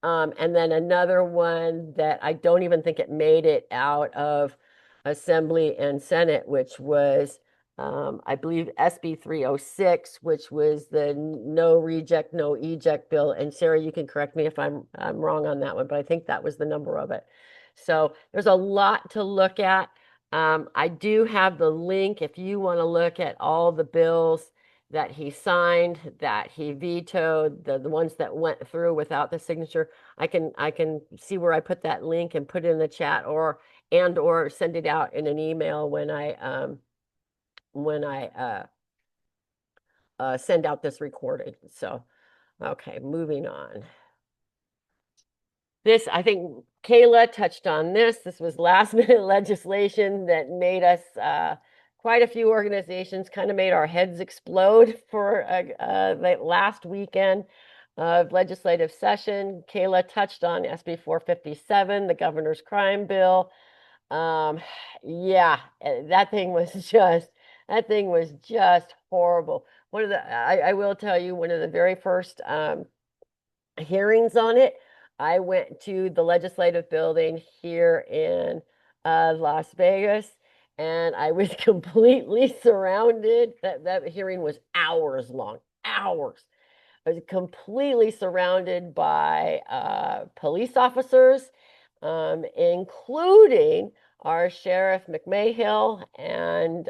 And then another one that I don't even think it made it out of Assembly and Senate, which was, I believe, SB 306, which was the no reject, no eject bill. And Sarah, you can correct me if I'm wrong on that one, but I think that was the number of it. So there's a lot to look at. I do have the link if you want to look at all the bills that he signed, that he vetoed, the ones that went through without the signature. I can see where I put that link and put it in the chat, or send it out in an email when I send out this recording. So, okay, moving on. This, I think Kayla touched on this. This was last minute legislation that made us quite a few organizations kind of made our heads explode for the last weekend of legislative session. Kayla touched on SB 457, the governor's crime bill. Yeah, that thing was just horrible. I will tell you, one of the very first hearings on it, I went to the legislative building here in Las Vegas, and I was completely surrounded. That hearing was hours long, hours. I was completely surrounded by police officers, including our Sheriff McMahill, and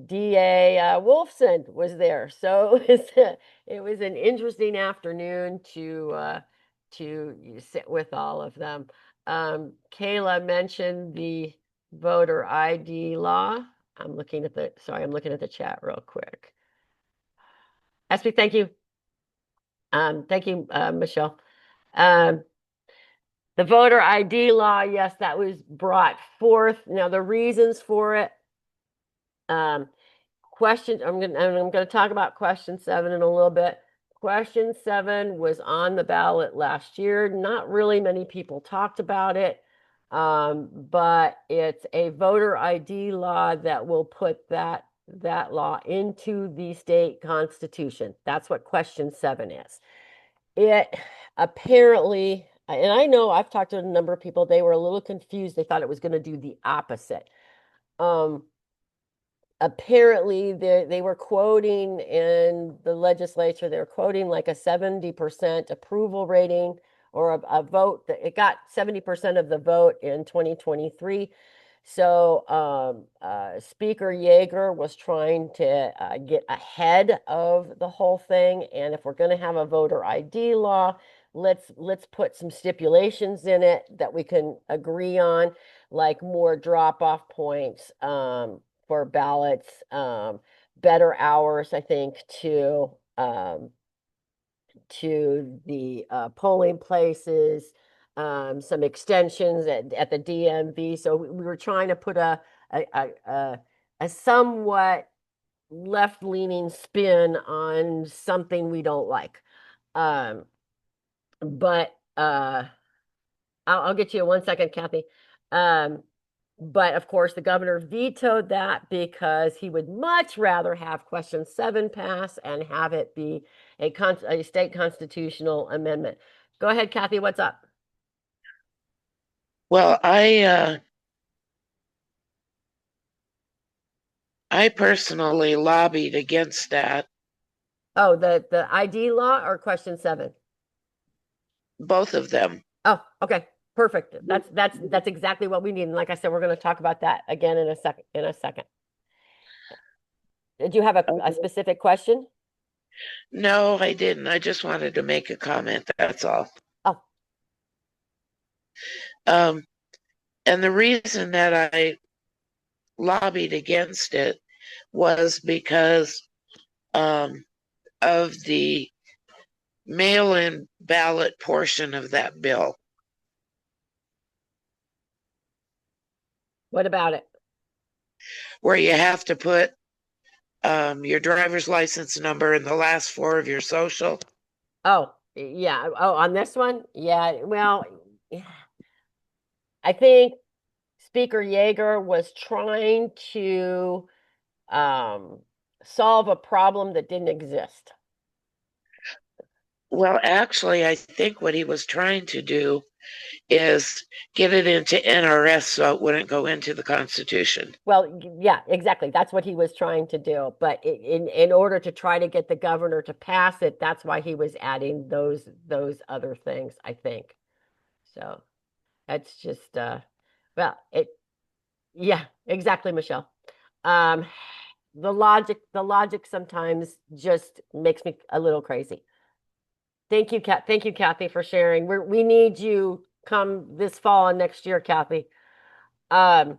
DA Wolfson was there. So it was an interesting afternoon to sit with all of them. Kayla mentioned the voter ID law. I'm looking at the chat real quick. Espy, thank you. Thank you, Michelle. The voter ID law, yes, that was brought forth. Now, the reasons for it, I'm gonna talk about question 7 in a little bit. Question 7 was on the ballot last year. Not really many people talked about it, but it's a voter ID law that will put that law into the state constitution. That's what question 7 is. It apparently, and I know I've talked to a number of people, they were a little confused. They thought it was going to do the opposite. Apparently they were quoting in the legislature, they were quoting like a 70% approval rating, or a vote that it got 70% of the vote in 2023. So Speaker Yeager was trying to get ahead of the whole thing. And if we're going to have a voter ID law, let's put some stipulations in it that we can agree on, like more drop-off points for ballots, better hours, I think, to the polling places, some extensions at the DMV. So we were trying to put a somewhat left-leaning spin on something we don't like. But I'll get you in 1 second, Kathy. But of course, the governor vetoed that because he would much rather have question 7 pass and have it be a state constitutional amendment. Go ahead, Kathy, what's up? Well, I personally lobbied against that. Oh, the ID law or question 7? Both of them. Oh, okay, perfect. That's exactly what we need. And like I said, we're going to talk about that again in a second. Did you have a Okay. specific question? No, I didn't. I just wanted to make a comment. That's all. Oh, Um, and the reason that I lobbied against it was because um, of the mail-in ballot portion of that bill. what about it? Where you have to put your driver's license number and the last four of your social. Oh, yeah. Oh, on this one? Yeah. Well, I think Speaker Yeager was trying to um, solve a problem that didn't exist. Well, actually, I think what he was trying to do is get it into NRS so it wouldn't go into the Constitution. Well, yeah, exactly. That's what he was trying to do. But in order to try to get the governor to pass it, that's why he was adding those other things, I think. So that's just well, it yeah, exactly, Michelle. Um, the logic sometimes just makes me a little crazy. Thank you, Kat. Thank you, Kathy, for sharing. We need you come this fall and next year, Kathy. Um,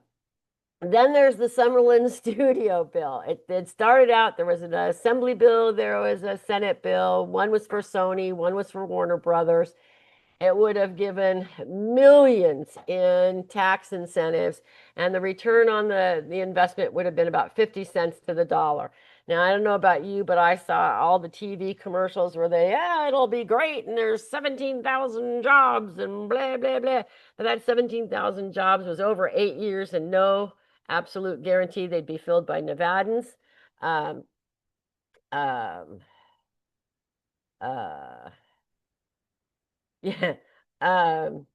then there's the Summerlin Studio bill. It started out, there was an assembly bill, there was a Senate bill. One was for Sony, one was for Warner Brothers. It would have given millions in tax incentives, and the return on the investment would have been about 50 cents to the dollar. Now, I don't know about you, but I saw all the TV commercials where yeah, it'll be great, and there's 17,000 jobs and blah, blah, blah. But that 17,000 jobs was over 8 years and no absolute guarantee they'd be filled by Nevadans. Um, um, uh, yeah. Um,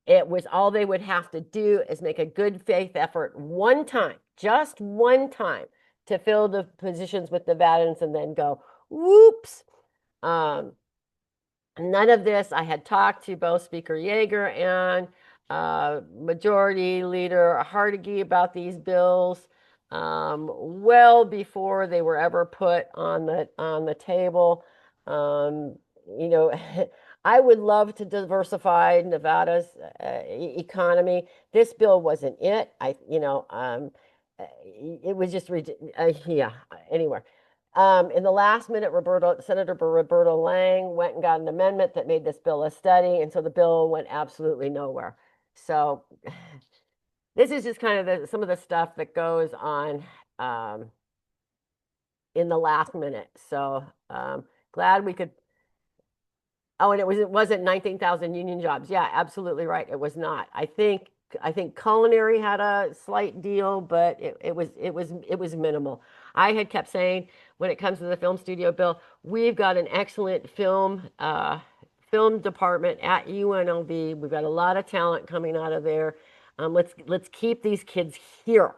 It was all they would have to do is make a good faith effort one time, just one time, to fill the positions with Nevadans and then go, whoops. Um, None of this. I had talked to both Speaker Yeager and Majority Leader Hardigy about these bills well before they were ever put on the table. Um, you know, I would love to diversify Nevada's economy. This bill wasn't it. It was just yeah. Anyway, in the last minute, Senator Roberta Lang went and got an amendment that made this bill a study, and so the bill went absolutely nowhere. So this is just kind of some of the stuff that goes on um, in the last minute. So glad we could. Oh, and it wasn't 19,000 union jobs. Yeah, absolutely right. It was not. I think culinary had a slight deal, but it was minimal. I had kept saying when it comes to the film studio bill, we've got an excellent film department at UNLV. We've got a lot of talent coming out of there. Let's keep these kids here.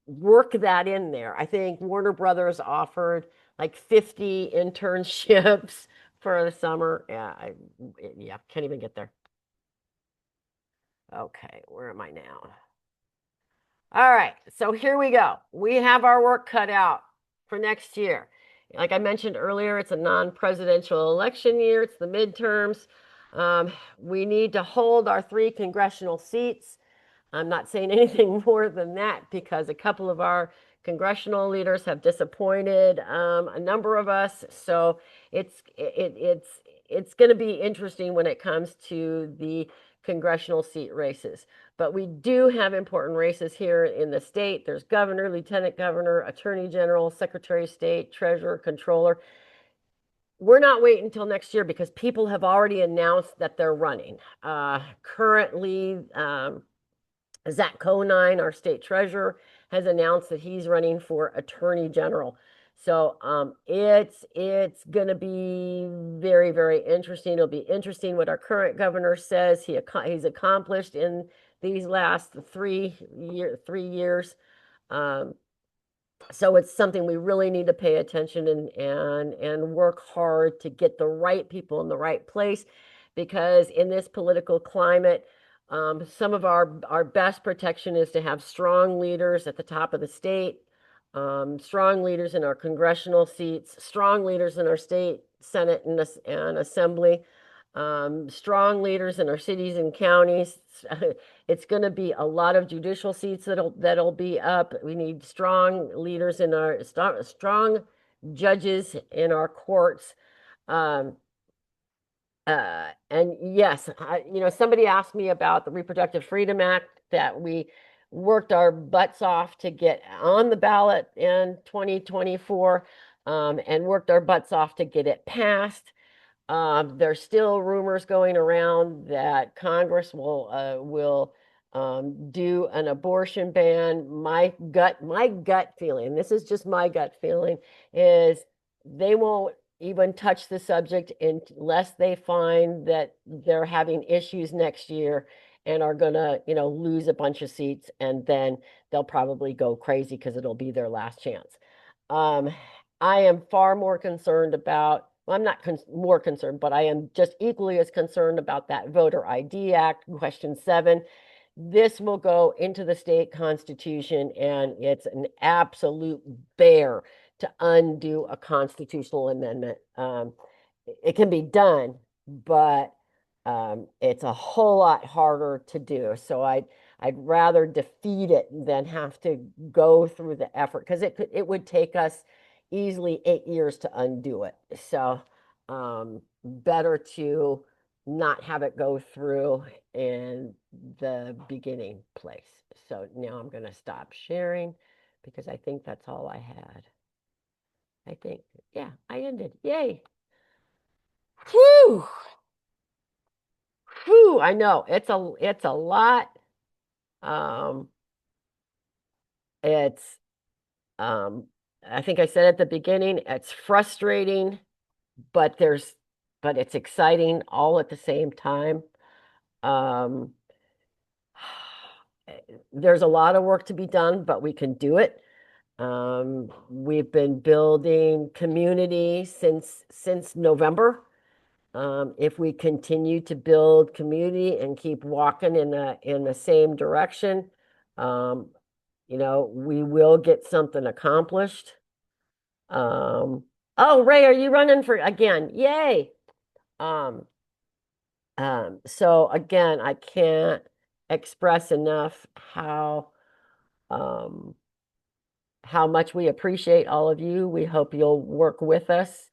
Work that in there. I think Warner Brothers offered like 50 internships for the summer. Yeah, can't even get there. Okay, where am I now? All right, so here we go. We have our work cut out for next year. Like I mentioned earlier, it's a non-presidential election year. It's the midterms. We need to hold our 3 congressional seats. I'm not saying anything more than that because a couple of our congressional leaders have disappointed a number of us. So it's going to be interesting when it comes to the congressional seat races. But we do have important races here in the state. There's governor, lieutenant governor, attorney general, secretary of state, treasurer, controller. We're not waiting until next year because people have already announced that they're running. Currently, Zach Conine, our state treasurer, has announced that he's running for attorney general. So it's going to be very, very interesting. It'll be interesting what our current governor says he's accomplished in these last 3 years. Um, so it's something we really need to pay attention and work hard to get the right people in the right place, because in this political climate, some of our best protection is to have strong leaders at the top of the state, strong leaders in our congressional seats, strong leaders in our state senate and assembly, strong leaders in our cities and counties. It's going to be a lot of judicial seats that'll be up. We need strong leaders in our strong judges in our courts. Um, and yes, somebody asked me about the Reproductive Freedom Act that we worked our butts off to get on the ballot in 2024, and worked our butts off to get it passed. There's still rumors going around that Congress will do an abortion ban. My gut feeling, this is just my gut feeling, is they won't even touch the subject unless they find that they're having issues next year and are gonna, lose a bunch of seats, and then they'll probably go crazy because it'll be their last chance. Um, I am far more concerned about, well, I'm not more concerned, but I am just equally as concerned about that Voter ID Act, question 7. This will go into the state constitution, and it's an absolute bear to undo a constitutional amendment. It can be done, but it's a whole lot harder to do. So I'd rather defeat it than have to go through the effort, because it would take us easily 8 years to undo it. So better to not have it go through in the beginning place. So now I'm going to stop sharing because I think that's all I had. I think, yeah, I ended. Yay. Whew. Whew, I know it's a lot. Um, it's I think I said at the beginning, it's frustrating, but it's exciting all at the same time. Um, there's a lot of work to be done, but we can do it. We've been building community since November. If we continue to build community and keep walking in the same direction, we will get something accomplished. Oh, Ray, are you running for again? Yay. So again, I can't express enough how much we appreciate all of you. We hope you'll work with us.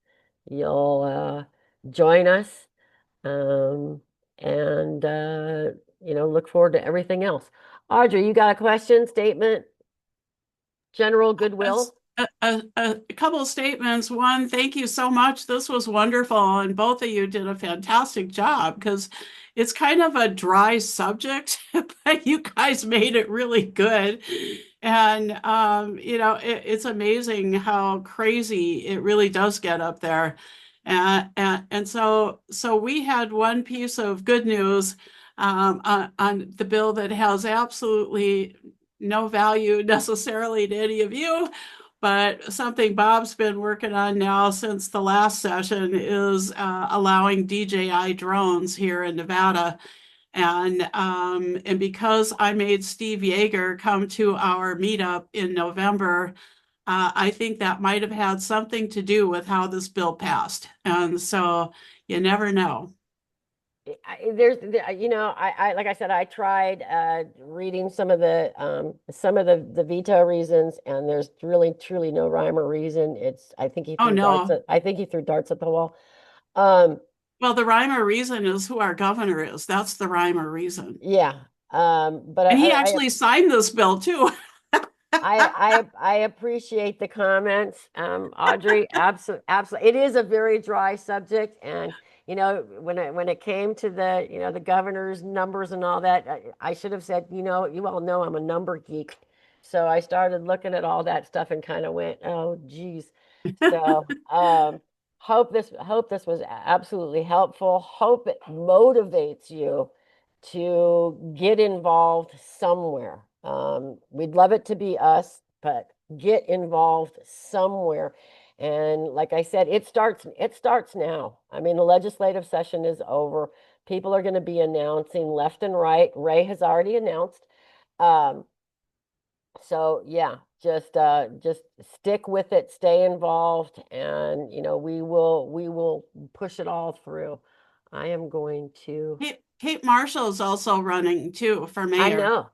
You'll join us, and look forward to everything else. Audrey, you got a question, statement, general goodwill? A couple of statements. One, thank you so much. This was wonderful, and both of you did a fantastic job, because it's kind of a dry subject, but you guys made it really good. And it's amazing how crazy it really does get up there. And so we had one piece of good news on the bill that has absolutely no value necessarily to any of you, but something Bob's been working on now since the last session is allowing DJI drones here in Nevada. And because I made Steve Yeager come to our meetup in November, I think that might have had something to do with how this bill passed. And so you never know. I like I said, I tried reading some of the veto reasons, and there's really truly no rhyme or reason. I think he threw darts at the wall. Well, the rhyme or reason is who our governor is. That's the rhyme or reason. Yeah. But he actually signed this bill too. I appreciate the comments, Audrey. Absolutely. It is a very dry subject, and when it came to the governor's numbers and all that, I should have said, you all know I'm a number geek, so I started looking at all that stuff and kind of went, oh geez. So hope this was absolutely helpful. Hope it motivates you to get involved somewhere. We'd love it to be us, but get involved somewhere. And like I said, it starts now. I mean, the legislative session is over. People are going to be announcing left and right. Ray has already announced. So yeah, just stick with it, stay involved, and we will push it all through. I am going to. Kate Marshall's also running too for mayor.